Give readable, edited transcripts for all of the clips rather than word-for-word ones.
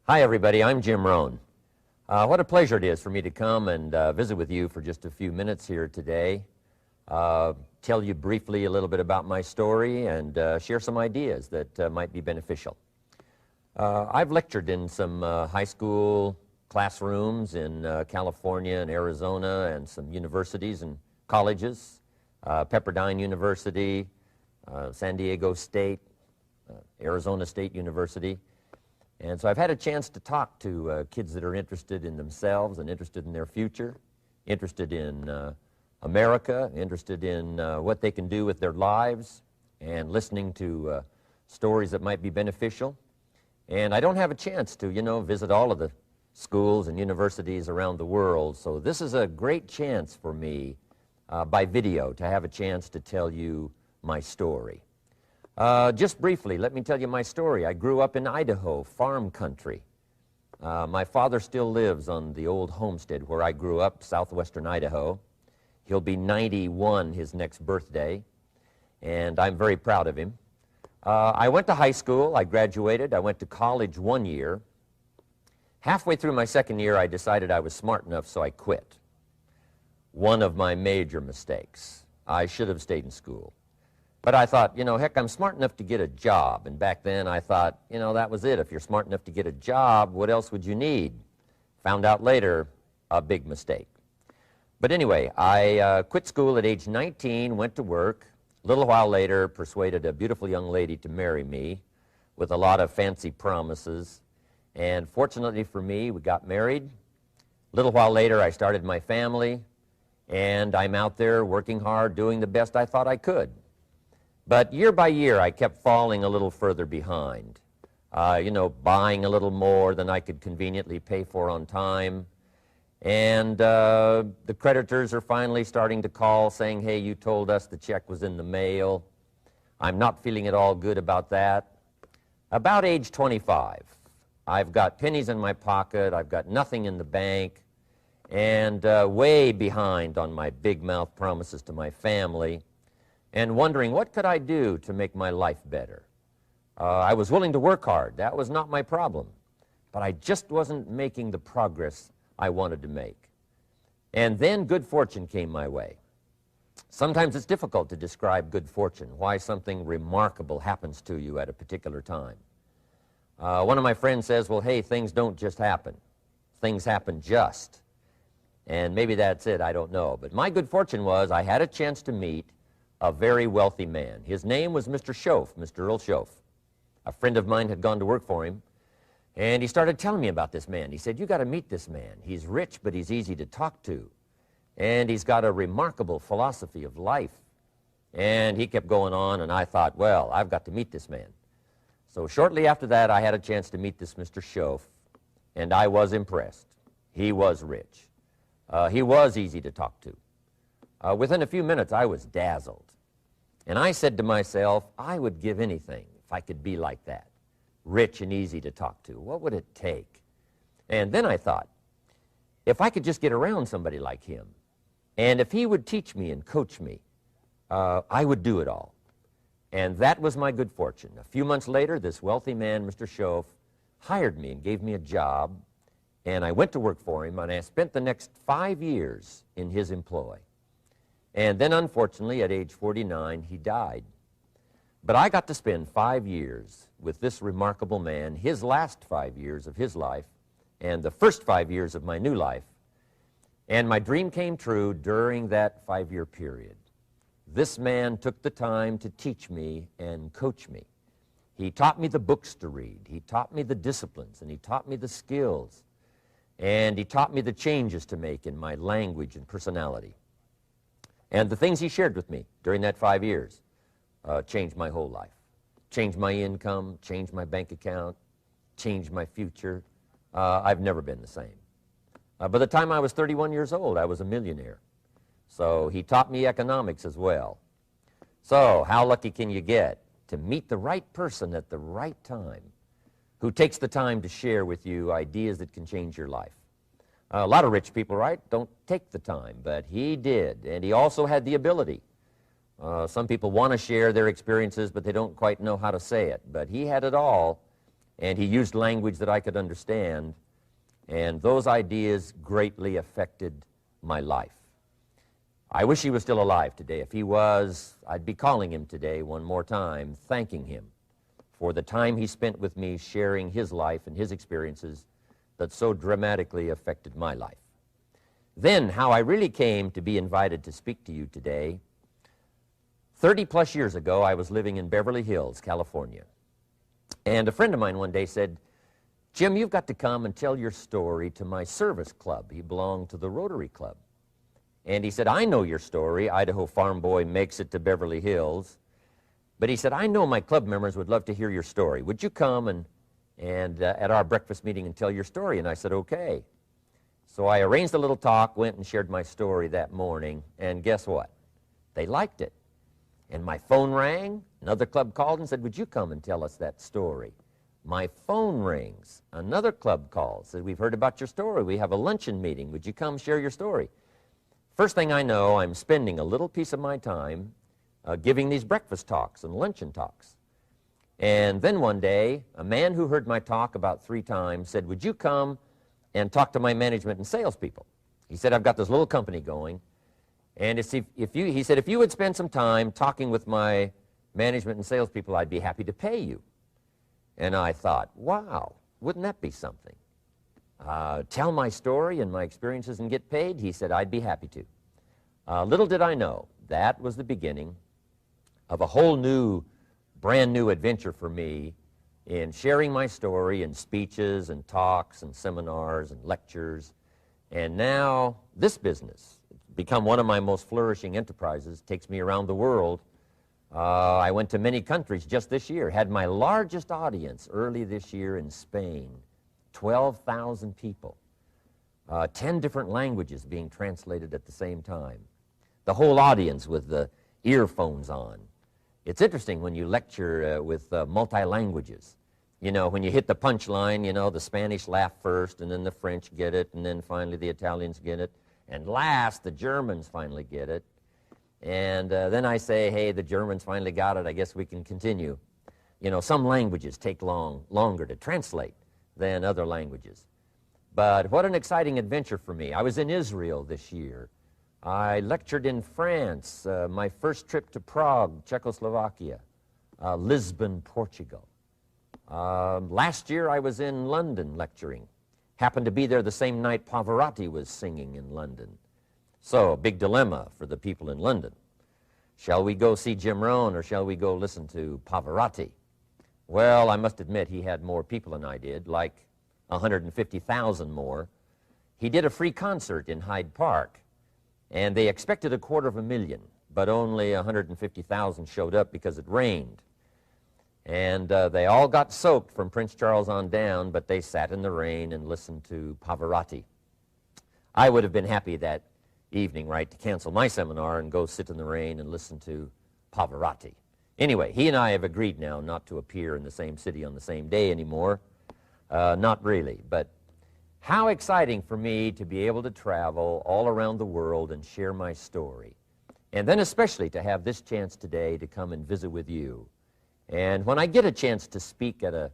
Hi, everybody. I'm Jim Rohn. What a pleasure it is for me to come and visit with you for just a few minutes here today. Tell you briefly a little bit about my story and share some ideas that might be beneficial. I've lectured in some high school classrooms in California and Arizona and some universities and colleges, Pepperdine University, San Diego State, Arizona State University. And so I've had a chance to talk to kids that are interested in themselves and interested in their future, interested in America, interested in what they can do with their lives, and listening to stories that might be beneficial. And I don't have a chance to, visit all of the schools and universities around the world, so this is a great chance for me by video to have a chance to tell you my story. Just briefly, let me tell you my story. I grew up in Idaho, farm country. My father still lives on the old homestead where I grew up, southwestern Idaho. He'll be 91 his next birthday, and I'm very proud of him. I went to high school. I graduated. I went to college 1 year. Halfway through my second year, I decided I was smart enough, so I quit. One of my major mistakes. I should have stayed in school. But I thought, heck, I'm smart enough to get a job. And back then I thought, that was it. If you're smart enough to get a job, what else would you need? Found out later, a big mistake. But anyway, I quit school at age 19, went to work. A little while later, persuaded a beautiful young lady to marry me with a lot of fancy promises. And fortunately for me, we got married. A little while later, I started my family. And I'm out there working hard, doing the best I thought I could. But year by year, I kept falling a little further behind, buying a little more than I could conveniently pay for on time. And the creditors are finally starting to call saying, hey, you told us the check was in the mail. I'm not feeling at all good about that. About age 25, I've got pennies in my pocket, I've got nothing in the bank, and way behind on my big mouth promises to my family, and wondering what could I do to make my life better. I was willing to work hard. That was not my problem. But I just wasn't making the progress I wanted to make. And then good fortune came my way. Sometimes it's difficult to describe good fortune, why something remarkable happens to you at a particular time. One of my friends says, well, hey, things don't just happen. Things happen just. And maybe that's it, I don't know. But my good fortune was I had a chance to meet a very wealthy man. His name was Mr. Schoaf, Mr. Earl Schoaf. A friend of mine had gone to work for him, and he started telling me about this man. He said, you got to meet this man. He's rich, but he's easy to talk to. And he's got a remarkable philosophy of life. And he kept going on, and I thought, well, I've got to meet this man. So shortly after that, I had a chance to meet this Mr. Schoaf, and I was impressed. He was rich. He was easy to talk to. Within a few minutes, I was dazzled. And I said to myself, I would give anything if I could be like that, rich and easy to talk to. What would it take? And then I thought, if I could just get around somebody like him, and if he would teach me and coach me, I would do it all. And that was my good fortune. A few months later, this wealthy man, Mr. Schoaf, hired me and gave me a job, and I went to work for him, and I spent the next 5 years in his employ. And then, unfortunately, at age 49, he died. But I got to spend 5 years with this remarkable man, his last 5 years of his life, and the first 5 years of my new life. And my dream came true during that 5-year period. This man took the time to teach me and coach me. He taught me the books to read. He taught me the disciplines, and he taught me the skills. And he taught me the changes to make in my language and personality. And the things he shared with me during that 5 years changed my whole life. Changed my income, changed my bank account, changed my future. I've never been the same. By the time I was 31 years old, I was a millionaire. So he taught me economics as well. So how lucky can you get to meet the right person at the right time who takes the time to share with you ideas that can change your life? A lot of rich people, right, don't take the time, but he did, and he also had the ability. Some people want to share their experiences, but they don't quite know how to say it, but he had it all, and he used language that I could understand, and those ideas greatly affected my life. I wish he was still alive today. If he was, I'd be calling him today one more time, thanking him for the time he spent with me sharing his life and his experiences that so dramatically affected my life. Then, how I really came to be invited to speak to you today. 30-plus years ago, I was living in Beverly Hills, California. And a friend of mine one day said, "Jim, you've got to come and tell your story to my service club." He belonged to the Rotary Club. And he said, "I know your story. Idaho farm boy makes it to Beverly Hills." But he said, "I know my club members would love to hear your story. Would you come and at our breakfast meeting and tell your story?" And I said, "Okay." So I arranged a little talk, went and shared my story that morning, and guess what? They liked it. And my phone rang. Another club called and said, "Would you come and tell us that story?" My phone rings. Another club calls, said, "We've heard about your story. We have a luncheon meeting. Would you come share your story?" First thing I know, I'm spending a little piece of my time giving these breakfast talks and luncheon talks. And then one day, a man who heard my talk about 3 times said, "Would you come and talk to my management and salespeople?" He said, "I've got this little company going, and he said, if you would spend some time talking with my management and salespeople, I'd be happy to pay you." And I thought, wow, wouldn't that be something? Tell my story and my experiences and get paid? He said, "I'd be happy to." Little did I know, that was the beginning of a whole new, brand new adventure for me in sharing my story in speeches and talks and seminars and lectures. And now this business, it's become one of my most flourishing enterprises, takes me around the world. I went to many countries just this year, had my largest audience early this year in Spain, 12,000 people, 10 different languages being translated at the same time, the whole audience with the earphones on. It's interesting when you lecture with multi-languages. You know, when you hit the punchline, you know, the Spanish laugh first, and then the French get it, and then finally the Italians get it, and last the Germans finally get it. And then I say, "Hey, the Germans finally got it, I guess we can continue." You know, some languages take longer to translate than other languages. But what an exciting adventure for me. I was in Israel this year. I lectured in France, my first trip to Prague, Czechoslovakia, Lisbon, Portugal. Last year I was in London lecturing. Happened to be there the same night Pavarotti was singing in London. So, a big dilemma for the people in London. Shall we go see Jim Rohn or shall we go listen to Pavarotti? Well, I must admit he had more people than I did, like 150,000 more. He did a free concert in Hyde Park, and they expected 250,000, but only 150,000 showed up because it rained. And they all got soaked from Prince Charles on down, but they sat in the rain and listened to Pavarotti. I would have been happy that evening, right, to cancel my seminar and go sit in the rain and listen to Pavarotti. Anyway, he and I have agreed now not to appear in the same city on the same day anymore. Not really, but how exciting for me to be able to travel all around the world and share my story. And then especially to have this chance today to come and visit with you. And when I get a chance to speak at a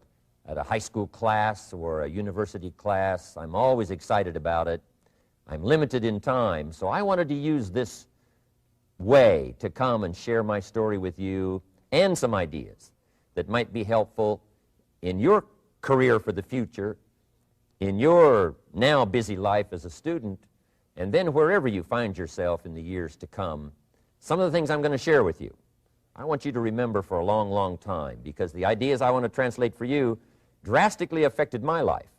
high school class or a university class, I'm always excited about it. I'm limited in time, so I wanted to use this way to come and share my story with you and some ideas that might be helpful in your career for the future, in your now busy life as a student, and then wherever you find yourself in the years to come. Some of the things I'm going to share with you, I want you to remember for a long, long time, because the ideas I want to translate for you drastically affected my life.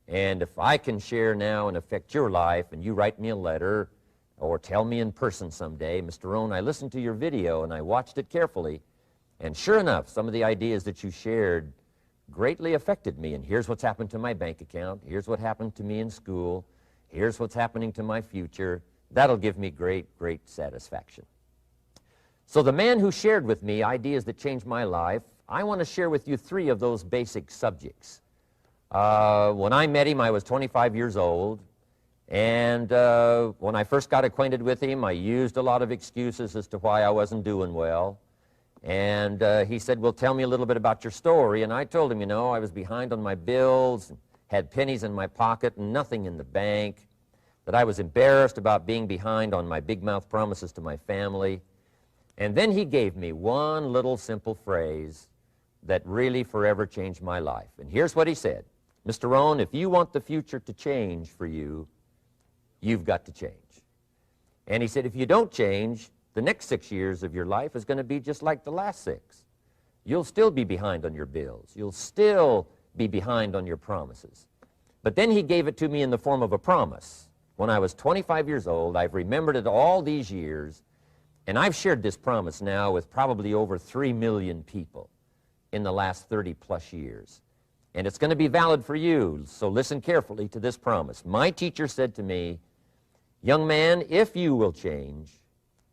And if I can share now and affect your life, and you write me a letter or tell me in person someday, "Mr. Rohn, I listened to your video and I watched it carefully, and sure enough, some of the ideas that you shared greatly affected me, and here's what's happened to my bank account, here's what happened to me in school, here's what's happening to my future," that'll give me great, great satisfaction. So the man who shared with me ideas that changed my life, I want to share with you 3 of those basic subjects. When I met him, I was 25 years old, and when I first got acquainted with him, I used a lot of excuses as to why I wasn't doing well. And he said, well, tell me a little bit about your story. And I told him, you know, I was behind on my bills, had pennies in my pocket and nothing in the bank, that I was embarrassed about being behind on my big mouth promises to my family. And then he gave me one little simple phrase that really forever changed my life. And here's what he said: Mr. Rohn, if you want the future to change for you, you've got to change. And he said, if you don't change, the next 6 years of your life is going to be just like the last 6. You'll still be behind on your bills. You'll still be behind on your promises. But then he gave it to me in the form of a promise. When I was 25 years old, I've remembered it all these years, and I've shared this promise now with probably over 3 million people in the last 30-plus years. And it's going to be valid for you, so listen carefully to this promise. My teacher said to me, young man, if you will change,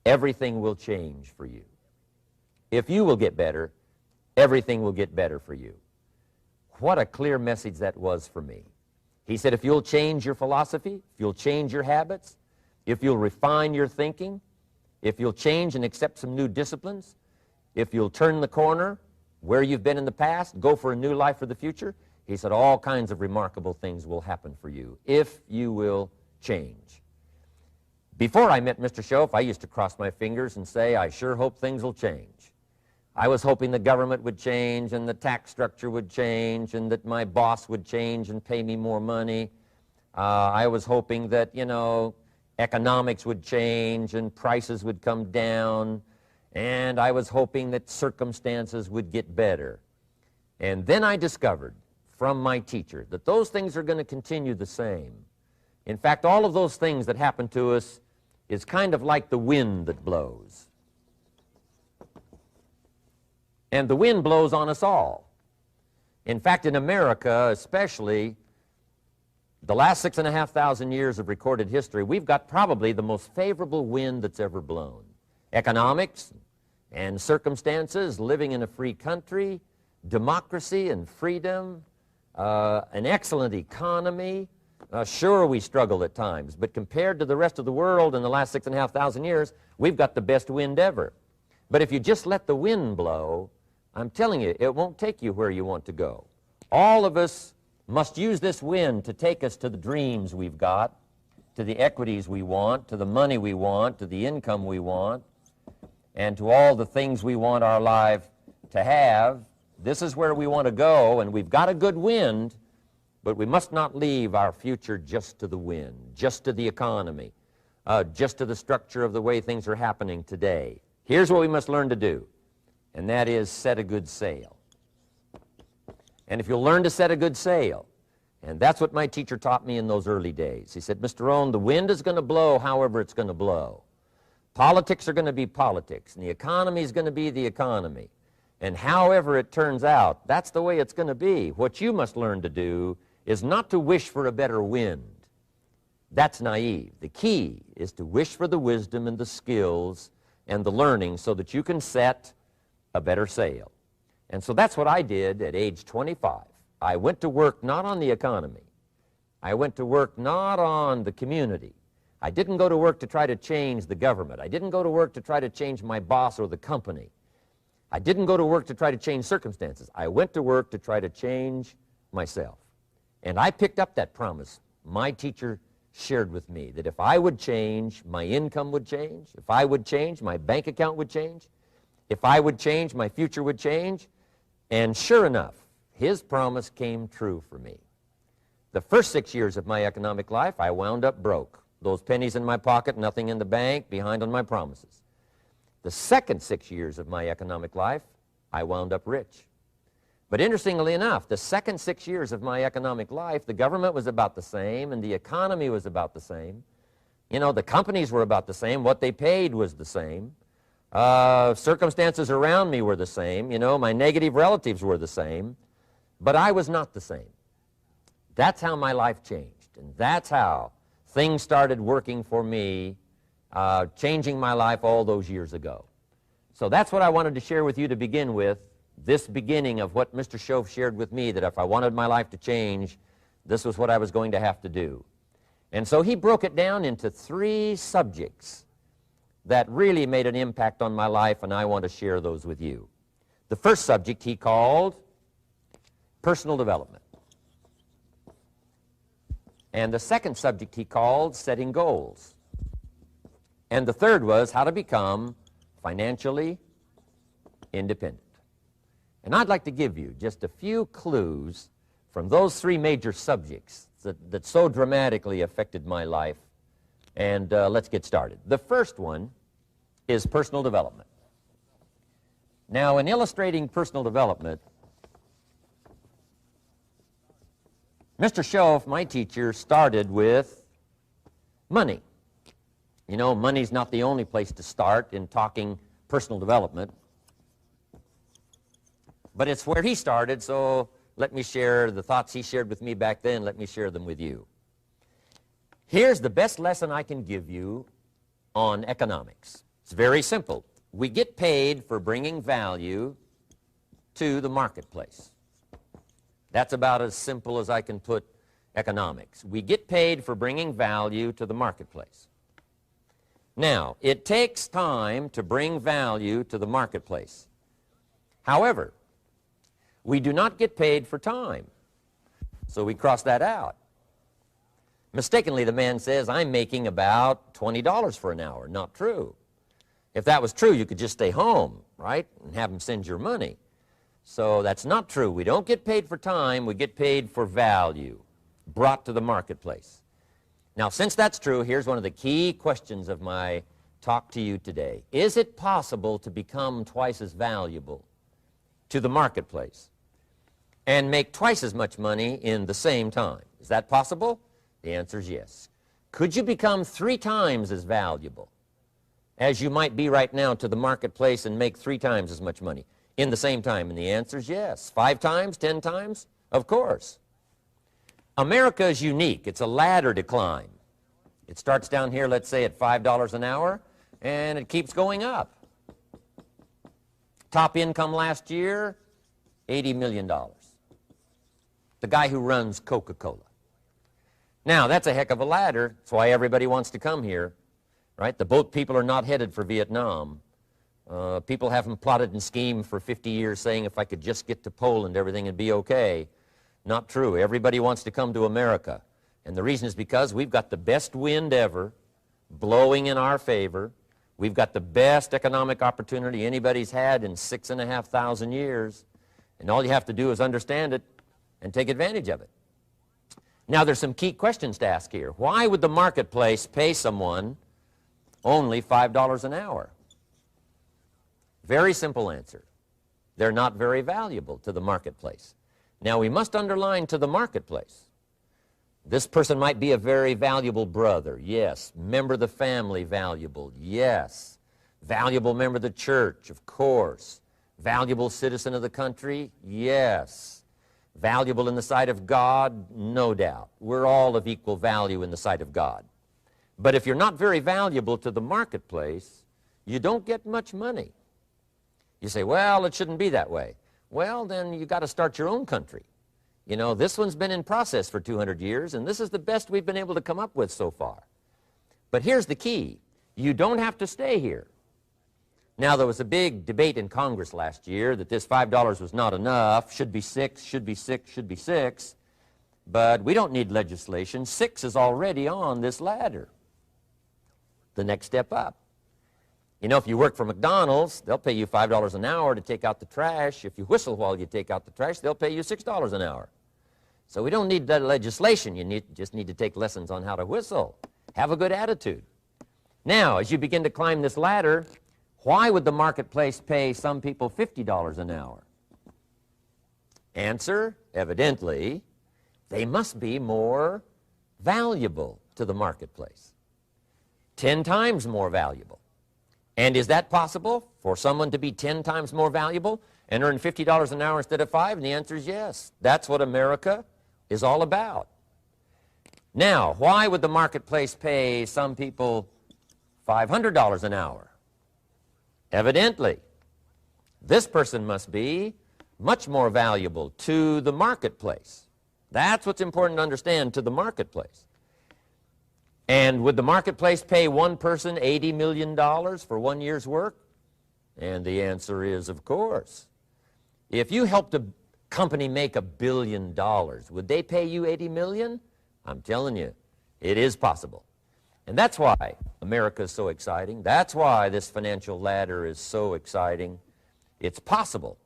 everything will change for you. If you will get better, everything will get better for you. What a clear message that was for me. He said, if you'll change your philosophy, if you'll change your habits, if you'll refine your thinking, if you'll change and accept some new disciplines, if you'll turn the corner where you've been in the past, go for a new life for the future, he said all kinds of remarkable things will happen for you if you will change. Before I met Mr. Shoaff, I used to cross my fingers and say, I sure hope things will change. I was hoping the government would change and the tax structure would change and that my boss would change and pay me more money. I was hoping that, you know, economics would change and prices would come down, and I was hoping that circumstances would get better. And then I discovered from my teacher that those things are going to continue the same. In fact, all of those things that happen to us is kind of like the wind that blows. And the wind blows on us all. In fact, in America especially, the last 6,500 years of recorded history, we've got probably the most favorable wind that's ever blown. Economics and circumstances, living in a free country, democracy and freedom, an excellent economy. Sure, we struggle at times, but compared to the rest of the world in the last 6,500 years, we've got the best wind ever. But if you just let the wind blow, I'm telling you, it won't take you where you want to go. All of us must use this wind to take us to the dreams we've got, to the equities we want, to the money we want, to the income we want, and to all the things we want our life to have. This is where we want to go, and we've got a good wind, but we must not leave our future just to the wind, just to the economy, just to the structure of the way things are happening today. Here's what we must learn to do, and that is set a good sail. And if you'll learn to set a good sail, and that's what my teacher taught me in those early days. He said, Mr. Rohn, the wind is going to blow however it's going to blow. Politics are going to be politics, and the economy is going to be the economy. And however it turns out, that's the way it's going to be. What you must learn to do is not to wish for a better wind. That's naive. The key is to wish for the wisdom and the skills and the learning so that you can set a better sail. And so that's what I did at age 25. I went to work not on the economy. I went to work not on the community. I didn't go to work to try to change the government. I didn't go to work to try to change my boss or the company. I didn't go to work to try to change circumstances. I went to work to try to change myself. And I picked up that promise my teacher shared with me, that if I would change, my income would change. If I would change, my bank account would change. If I would change, my future would change. And sure enough, his promise came true for me. The first 6 years of my economic life, I wound up broke. Those pennies in my pocket, nothing in the bank, behind on my promises. The second 6 years of my economic life, I wound up rich. But interestingly enough, the second 6 years of my economic life, the government was about the same and the economy was about the same. You know, the companies were about the same. What they paid was the same. Circumstances around me were the same. You know, my negative relatives were the same. But I was not the same. That's how my life changed. And that's how things started working for me, changing my life all those years ago. So that's what I wanted to share with you to begin with, this beginning of what Mr. Shoaff shared with me, that if I wanted my life to change, this was what I was going to have to do. And so he broke it down into 3 subjects that really made an impact on my life, and I want to share those with you. The first subject he called personal development. And the second subject he called setting goals. And the third was how to become financially independent. And I'd like to give you just a few clues from those three major subjects that so dramatically affected my life. And let's get started. The first one is personal development. Now, in illustrating personal development, Mr. Schoaf, my teacher, started with money. You know, money's not the only place to start in talking personal development, but it's where he started, so let me share the thoughts he shared with me back then. Let me share them with you. Here's the best lesson I can give you on economics. It's very simple. We get paid for bringing value to the marketplace. That's about as simple as I can put economics. We get paid for bringing value to the marketplace. Now, it takes time to bring value to the marketplace. However, we do not get paid for time, so we cross that out. Mistakenly, the man says, I'm making about $20 for an hour. Not true. If that was true, you could just stay home, right, and have him send your money. So that's not true. We don't get paid for time. We get paid for value brought to the marketplace. Now, since that's true, here's one of the key questions of my talk to you today. Is it possible to become twice as valuable to the marketplace and make twice as much money in the same time? Is that possible? The answer is yes. Could you become 3 times as valuable as you might be right now to the marketplace and make 3 times as much money in the same time? And the answer is yes. 5 times, 10 times? Of course. America is unique. It's a ladder to climb. It starts down here, let's say, at $5 an hour, and it keeps going up. Top income last year, $80 million. The guy who runs Coca-Cola. Now, that's a heck of a ladder. That's why everybody wants to come here, right? The boat people are not headed for Vietnam. People haven't plotted and schemed for 50 years saying if I could just get to Poland, everything would be okay. Not true. Everybody wants to come to America. And the reason is because we've got the best wind ever blowing in our favor. We've got the best economic opportunity anybody's had in 6,500 years. And all you have to do is understand it and take advantage of it. Now, there's some key questions to ask here. Why would the marketplace pay someone only $5 an hour? Very simple answer. They're not very valuable to the marketplace. Now, we must underline to the marketplace. This person might be a very valuable brother, yes. Member of the family, valuable, yes. Valuable member of the church, of course. Valuable citizen of the country, yes. Valuable in the sight of God, no doubt. We're all of equal value in the sight of God. But if you're not very valuable to the marketplace, you don't get much money. You say, well, it shouldn't be that way. Well, then you got to start your own country. You know, this one's been in process for 200 years, and this is the best we've been able to come up with so far. But here's the key. You don't have to stay here. Now, there was a big debate in Congress last year that this $5 was not enough, should be 6, should be 6, should be 6. But we don't need legislation. 6 is already on this ladder. The next step up. You know, if you work for McDonald's, they'll pay you $5 an hour to take out the trash. If you whistle while you take out the trash, they'll pay you $6 an hour. So we don't need that legislation. You just need to take lessons on how to whistle. Have a good attitude. Now, as you begin to climb this ladder, why would the marketplace pay some people $50 an hour? Answer, evidently, they must be more valuable to the marketplace. 10 times more valuable. And is that possible for someone to be 10 times more valuable and earn $50 an hour instead of 5? And the answer is yes. That's what America is all about. Now, why would the marketplace pay some people $500 an hour? Evidently, this person must be much more valuable to the marketplace. That's what's important to understand, to the marketplace. And would the marketplace pay one person $80 million for 1 year's work? And the answer is, of course. If you helped a company make $1 billion, would they pay you $80 million? I'm telling you, it is possible. And that's why America is so exciting. That's why this financial ladder is so exciting. It's possible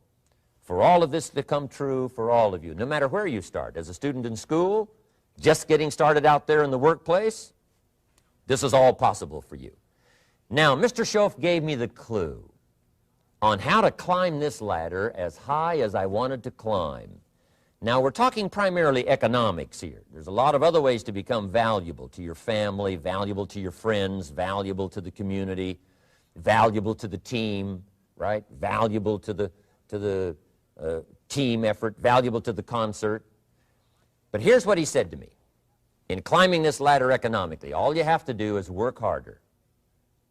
for all of this to come true for all of you, no matter where you start. As a student in school, just getting started out there in the workplace, this is all possible for you. Now, Mr. Schoaf gave me the clue on how to climb this ladder as high as I wanted to climb. Now, we're talking primarily economics here. There's a lot of other ways to become valuable to your family, valuable to your friends, valuable to the community, valuable to the team, right? Valuable to the team effort, valuable to the concert. But here's what he said to me. In climbing this ladder economically, all you have to do is work harder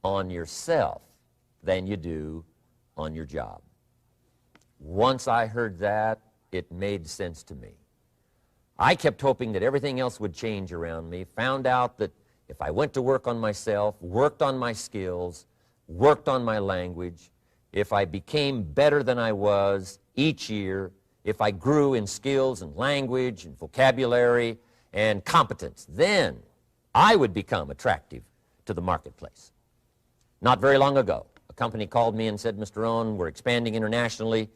on yourself than you do on your job. Once I heard that, it made sense to me. I kept hoping that everything else would change around me, found out that if I went to work on myself, worked on my skills, worked on my language, if I became better than I was each year, if I grew in skills and language and vocabulary and competence, then I would become attractive to the marketplace. Not very long ago, a company called me and said, Mr. Rohn, we're expanding internationally.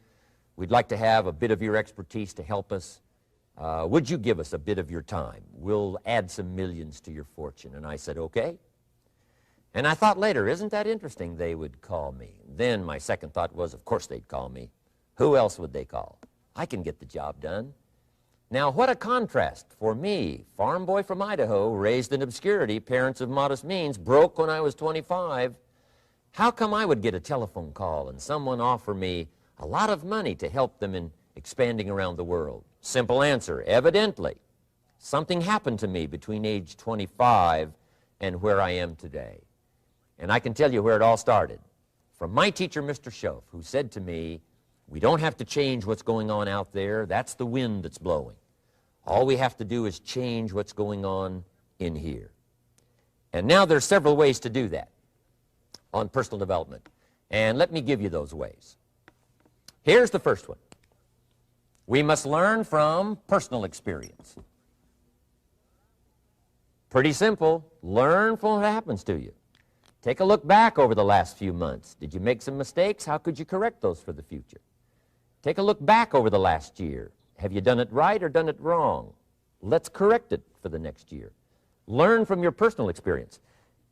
We'd like to have a bit of your expertise to help us. Would you give us a bit of your time? We'll add some millions to your fortune. And I said, okay. And I thought later, isn't that interesting? They would call me. Then my second thought was, of course they'd call me. Who else would they call? I can get the job done. Now, what a contrast for me, farm boy from Idaho, raised in obscurity, parents of modest means, broke when I was 25. How come I would get a telephone call and someone offer me a lot of money to help them in expanding around the world? Simple answer, evidently, something happened to me between age 25 and where I am today. And I can tell you where it all started. From my teacher, Mr. Schoaf, who said to me, we don't have to change what's going on out there. That's the wind that's blowing. All we have to do is change what's going on in here. And now there's several ways to do that on personal development. And let me give you those ways. Here's the first one. We must learn from personal experience. Pretty simple. Learn from what happens to you. Take a look back over the last few months. Did you make some mistakes? How could you correct those for the future? Take a look back over the last year. Have you done it right or done it wrong? Let's correct it for the next year. Learn from your personal experience.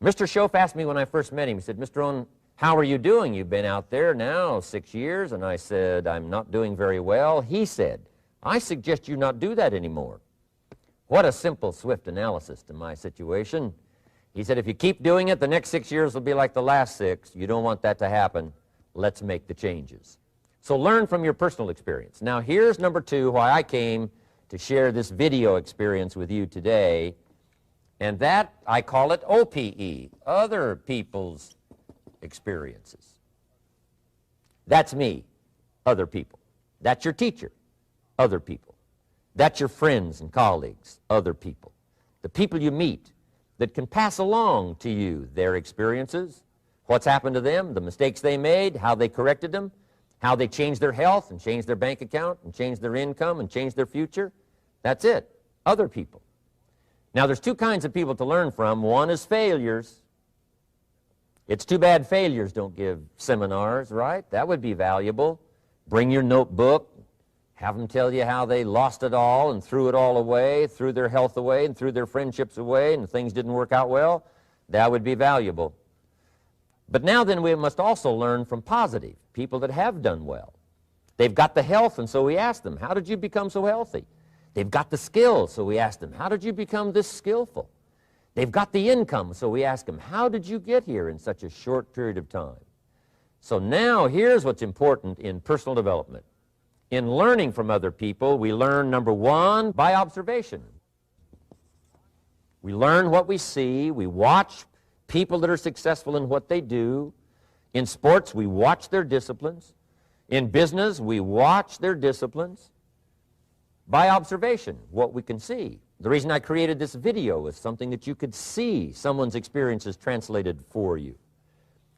Mr. Schoaf asked me when I first met him, he said, Mr. Rohn, how are you doing? You've been out there now 6 years. And I said, I'm not doing very well. He said, I suggest you not do that anymore. What a simple, swift analysis to my situation. He said, if you keep doing it, the next 6 years will be like the last 6. You don't want that to happen. Let's make the changes. So learn from your personal experience. Now here's number 2, why I came to share this video experience with you today. And that, I call it OPE, other people's experiences. That's me, other people. That's your teacher, other people. That's your friends and colleagues, other people. The people you meet that can pass along to you their experiences, what's happened to them, the mistakes they made, how they corrected them, how they changed their health and changed their bank account and changed their income and changed their future. That's it, other people. Now, there's 2 kinds of people to learn from. One is failures. It's too bad failures don't give seminars, right? That would be valuable. Bring your notebook, have them tell you how they lost it all and threw it all away, threw their health away and threw their friendships away and things didn't work out well. That would be valuable. But now then we must also learn from positive, people that have done well. They've got the health, and so we ask them, how did you become so healthy? They've got the skills, so we ask them, how did you become this skillful? They've got the income, so we ask them, how did you get here in such a short period of time? So now here's what's important in personal development. In learning from other people, we learn, number 1, by observation. We learn what we see. We watch people that are successful in what they do. In sports, we watch their disciplines. In business, we watch their disciplines. By observation, what we can see, The reason I created this video is something that you could see someone's experiences translated for you.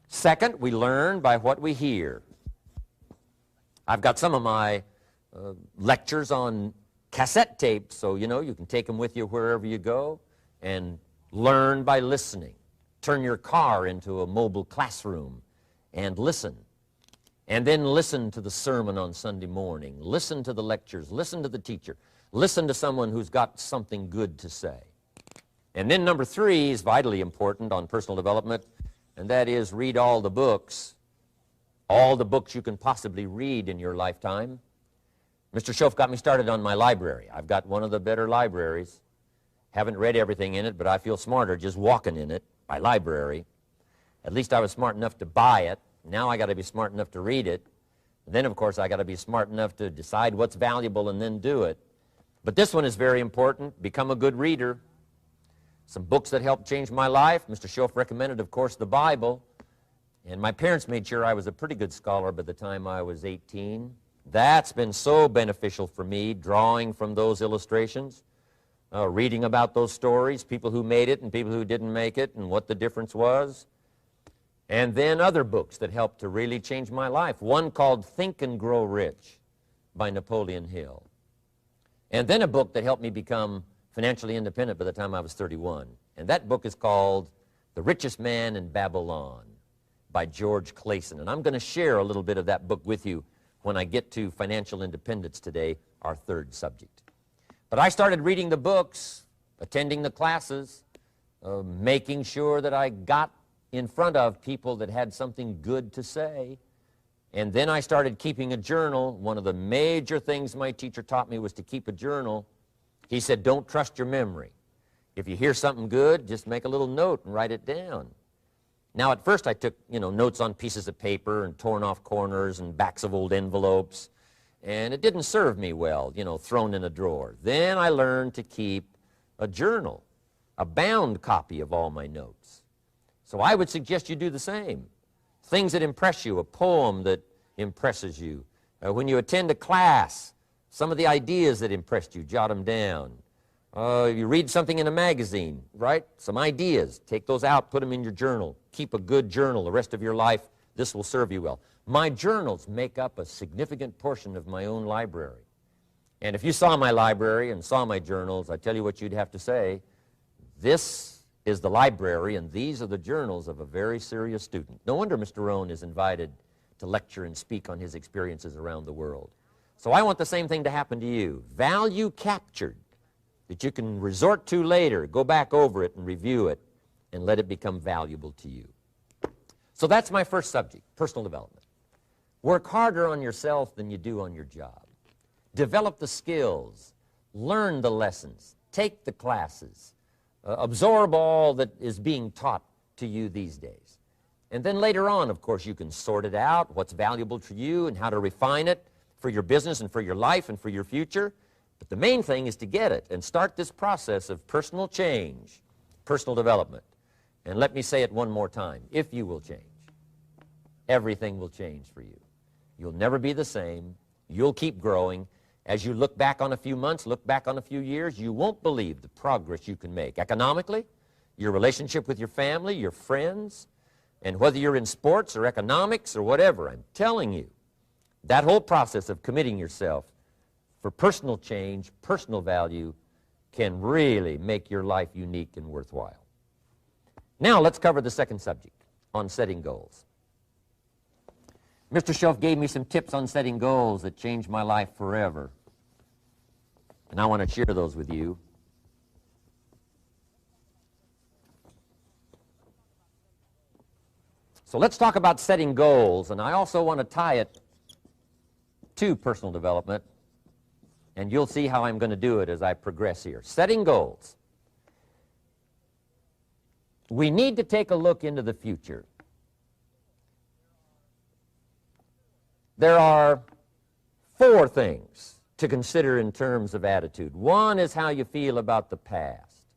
Second, we learn by what we hear. I've got some of my lectures on cassette tapes, so you can take them with you wherever you go and learn by listening. Turn your car into a mobile classroom and listen. And then listen to the sermon on Sunday morning. Listen to the lectures. Listen to the teacher. Listen to someone who's got something good to say. And then number 3 is vitally important on personal development, and that is read all the books you can possibly read in your lifetime. Mr. Schoaf got me started on my library. I've got one of the better libraries. Haven't read everything in it, but I feel smarter just walking in it, my library. At least I was smart enough to buy it. Now I got to be smart enough to read it. And then, of course, I got to be smart enough to decide what's valuable and then do it. But this one is very important. Become a good reader. Some books that helped change my life. Mr. Schoaf recommended, of course, the Bible. And my parents made sure I was a pretty good scholar by the time I was 18. That's been so beneficial for me, drawing from those illustrations, reading about those stories, people who made it and people who didn't make it, and what the difference was. And then other books that helped to really change my life. One called Think and Grow Rich by Napoleon Hill. And then a book that helped me become financially independent by the time I was 31. And that book is called The Richest Man in Babylon by George Clason. And I'm going to share a little bit of that book with you when I get to financial independence today, our third subject. But I started reading the books, attending the classes, making sure that I got in front of people that had something good to say. And then I started keeping a journal. One of the major things my teacher taught me was to keep a journal. He said, don't trust your memory. If you hear something good, just make a little note and write it down. Now, at first I took, notes on pieces of paper and torn off corners and backs of old envelopes. And it didn't serve me well, thrown in a drawer. Then I learned to keep a journal, a bound copy of all my notes. So I would suggest you do the same. Things that impress you, a poem that impresses you. When you attend a class, some of the ideas that impressed you, jot them down. You read something in a magazine, right? Some ideas. Take those out, put them in your journal. Keep a good journal the rest of your life. This will serve you well. My journals make up a significant portion of my own library. And if you saw my library and saw my journals, I tell you what you'd have to say. This is the library, and these are the journals of a very serious student. No wonder Mr. Rohn is invited to lecture and speak on his experiences around the world. So I want the same thing to happen to you. Value captured that you can resort to later, go back over it and review it, and let it become valuable to you. So that's my first subject, personal development. Work harder on yourself than you do on your job. Develop the skills, learn the lessons, take the classes, absorb all that is being taught to you these days. And then later on, of course, you can sort it out, what's valuable to you and how to refine it for your business and for your life and for your future. But the main thing is to get it and start this process of personal change, personal development. And let me say it one more time. If you will change, everything will change for you. You'll never be the same. You'll keep growing. As you look back on a few months, look back on a few years, you won't believe the progress you can make economically, your relationship with your family, your friends, and whether you're in sports or economics or whatever. I'm telling you, that whole process of committing yourself for personal change, personal value, can really make your life unique and worthwhile. Now let's cover the second subject, on setting goals. Mr. Schoaf gave me some tips on setting goals that changed my life forever. And I want to share those with you. So let's talk about setting goals, and I also want to tie it to personal development, and you'll see how I'm going to do it as I progress here. Setting goals. We need to take a look into the future. There are 4 things to consider in terms of attitude. One is how you feel about the past.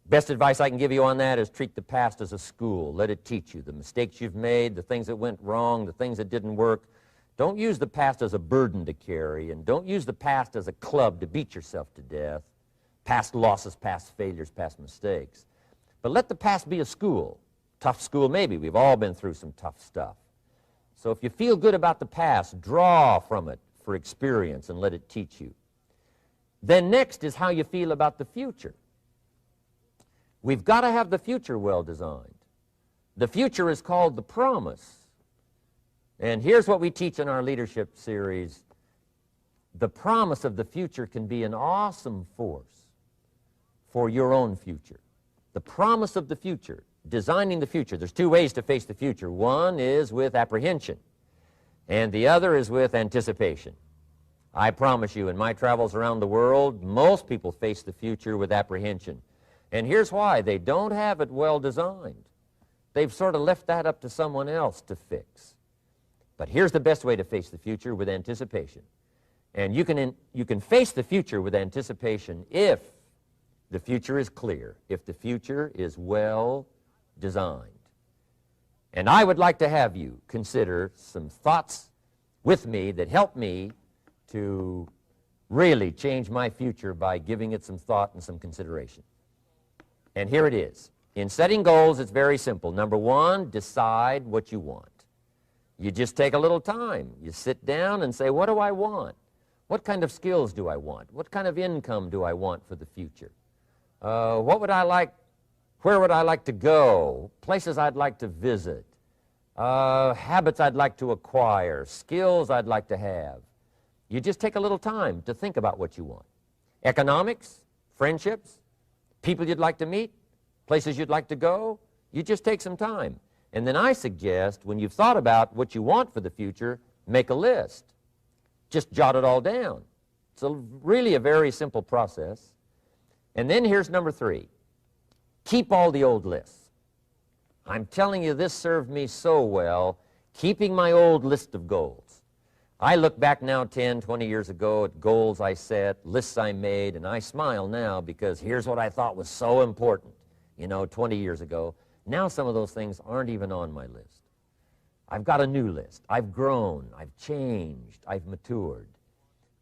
Best advice I can give you on that is treat the past as a school. Let it teach you the mistakes you've made, the things that went wrong, the things that didn't work. Don't use the past as a burden to carry, and don't use the past as a club to beat yourself to death. past losses, past failures, past mistakes. But let the past be a school. Tough school maybe. We've all been through some tough stuff. So if you feel good about the past, draw from it for experience and let it teach you. Then next is how you feel about the future. We've got to have the future well designed. The future is called the promise. And here's what we teach in our leadership series. The promise of the future can be an awesome force for your own future. The promise of the future, designing the future. There's two ways to face the future. One is with apprehension, and the other is with anticipation. I promise you, in my travels around the world, most people face the future with apprehension. And here's why. They don't have it well designed. They've sort of left that up to someone else to fix. But here's the best way to face the future, with anticipation. And you can face the future with anticipation if the future is clear, if the future is well designed. And I would like to have you consider some thoughts with me that help me to really change my future by giving it some thought and some consideration. And here it is. In setting goals, it's very simple. Number one, decide what you want. You just take a little time. You sit down and say, what do I want? What kind of skills do I want? What kind of income do I want for the future? What would I like? Where would I like to go? Places I'd like to visit. Habits I'd like to acquire. Skills I'd like to have. You just take a little time to think about what you want. Economics, friendships, people you'd like to meet, places you'd like to go. You just take some time. And then I suggest, when you've thought about what you want for the future, make a list. Just jot it all down. It's really a very simple process. And then here's number three. Keep all the old lists. I'm telling you, this served me so well, keeping my old list of goals. I look back now 10, 20 years ago at goals I set, lists I made, and I smile now because here's what I thought was so important, 20 years ago. Now some of those things aren't even on my list. I've got a new list. I've grown. I've changed. I've matured.